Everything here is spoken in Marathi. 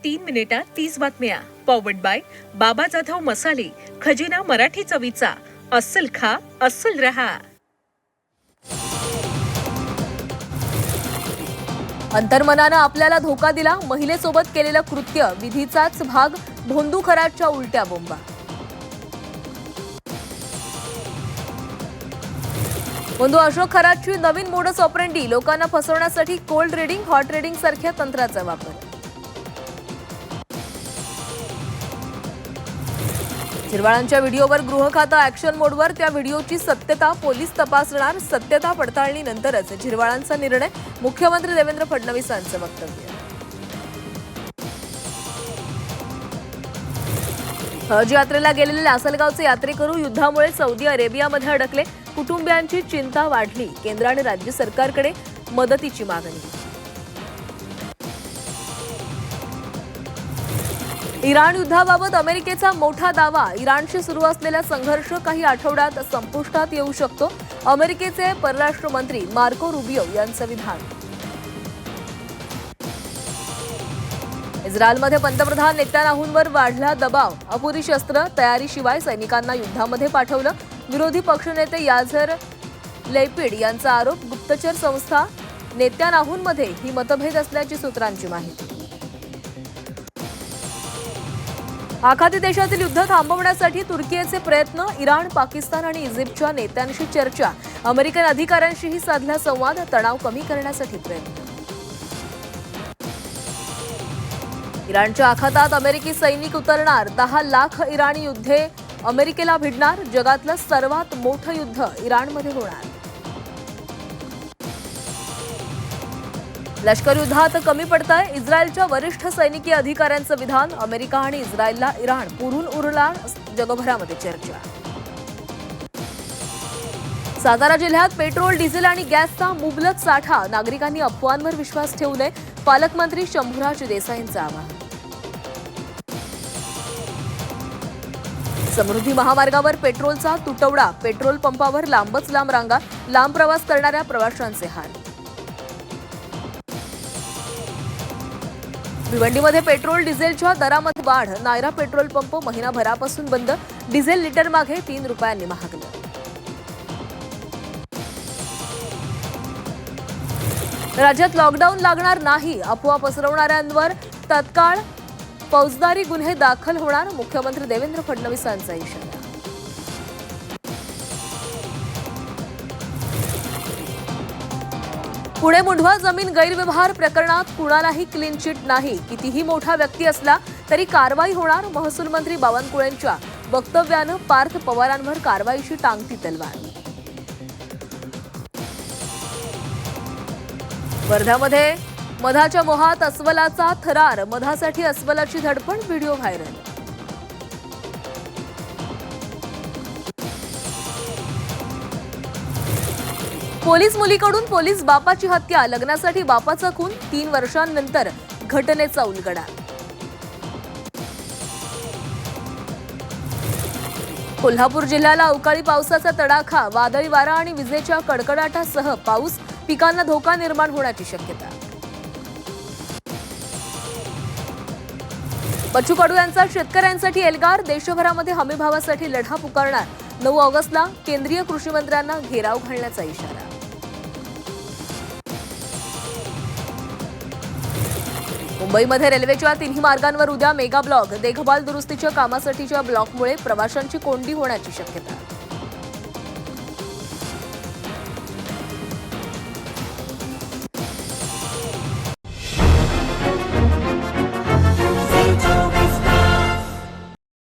3 मिनिटात 30 बातम्या. पॉवर्ड बाय बाबा जाधव मसाले, खजिना मराठी चवीचा. अस्सल खा, अस्सल रहा. अंतर्मनानं आपल्याला धोका दिला, महिलेसोबत केलेलं कृत्य विधीचाच भाग, भोंदू खरातच्या उलट्या बोंबा. भोंदू अशोक खरातची नवीन मोडस ऑपरेंडी, लोकांना फसवण्यासाठी कोल्ड रिडिंग, हॉट रिडिंग सारख्या तंत्राचा वापर. झिरवाळांच्या व्हिडिओवर गृह खातं ऍक्शन मोडवर, त्या व्हिडिओची सत्यता पोलीस तपासणार, सत्यता पडताळणीनंतरच झिरवाळांचा निर्णय, मुख्यमंत्री देवेंद्र फडणवीसांचं वक्तव्य. हज यात्रेला गेलेले लासलगावचे यात्रेकरू युद्धामुळे सौदी अरेबियामध्ये अडकले, कुटुंबियांची चिंता वाढली, केंद्र आणि राज्य सरकारकडे मदतीची मागणी. इराण युद्धाबाबत अमेरिकेचा मोठा दावा, इराणशी सुरू असलेला संघर्ष काही आठवड्यात संपुष्टात येऊ शकतो, अमेरिकेचे परराष्ट्र मंत्री मार्को रुबियो यांचं विधान. इस्रायलमध्ये पंतप्रधान नेत्यानाहूंवर वाढला दबाव, अपुरी शस्त्र तयारीशिवाय सैनिकांना युद्धामध्ये पाठवलं, विरोधी पक्षनेते याझर लैपिड यांचा आरोप, गुप्तचर संस्था नेत्यानाहूंमध्ये ही मतभेद असल्याची सूत्रांची माहिती. आखाती देशातील युद्ध थांबवण्यासाठी तुर्कीचे प्रयत्न, इराण, पाकिस्तान आणि इजिप्तच्या नेत्यांशी चर्चा, अमेरिकन अधिकाऱ्यांशीही साधला संवाद, तणाव कमी करण्यासाठी प्रयत्न. इराणच्या आखातात अमेरिकी सैनिक उतरणार, 10 लाख इराणी योद्धे अमेरिकेला भिडणार, जगातलं सर्वात मोठं युद्ध इराणमध्ये होणार. लष्कर युद्धात कमी पडतंय, इस्रायलच्या वरिष्ठ सैनिकी अधिकाऱ्यांचं विधान, अमेरिका आणि इस्रायलला इराण पुरून उरणार, जगभरामध्ये चर्चा. सातारा जिल्ह्यात पेट्रोल, डिझेल आणि गॅसचा मुबलक साठा, नागरिकांनी अफवांवर विश्वास ठेवू नये, पालकमंत्री शंभूराज देसाईंचं आवाहन. समृद्धी महामार्गावर पेट्रोलचा तुटवडा, पेट्रोल पंपावर लांबच लांब रांगा, लांब प्रवास करणाऱ्या प्रवाशांचे हाल. भिवंडीमध्ये पेट्रोल डिझेलच्या दरामध्ये वाढ, नायरा पेट्रोल पंप महिनाभरापासून बंद, डिझेल लिटर मागे 3 रुपयांनी महागलं. राज्यात लॉकडाऊन लागणार नाही, अफवा पसरवणाऱ्यांवर तत्काळ फौजदारी गुन्हे दाखल होणार, मुख्यमंत्री देवेंद्र फडणवीसांचा इशारा. पुणे मुंढवा जमीन गैरव्यवहार प्रकरणात कुणालाही क्लीन चिट नाही, कितीही मोठा व्यक्ती असला तरी कारवाई होणार, महसूल मंत्री बावनकुळेंच्या वक्तव्यानं पार्थ पवारांवर कारवाईची टांगती तलवार. वर्ध्यामध्ये मधाच्या मोहात अस्वलाचा थरार, मधासाठी अस्वलाची धडपड, व्हिडिओ व्हायरल. पोलीस मुलीकडून पोलीस बापाची हत्या, लग्नासाठी बापाचा खून, 3 वर्षांनंतर घटनेचा उलगडा. कोल्हापूर जिल्ह्याला अवकाळी पावसाचा तडाखा, वादळी वारा आणि विजेच्या कडकडाटासह पाऊस, पिकांना धोका निर्माण होण्याची शक्यता. बच्चू कडू यांचा शेतकऱ्यांसाठी एल्गार, देशभरामध्ये हमीभावासाठी लढा पुकारणार, 9 ऑगस्टला केंद्रीय कृषी मंत्र्यांना घेराव घालण्याचा इशारा. मुंबईमध्ये रेल्वेच्या 3ही मार्गांवर उद्या मेगा ब्लॉक, देखभाल दुरुस्तीच्या कामासाठीच्या ब्लॉकमुळे प्रवाशांची कोंडी होण्याची शक्यता.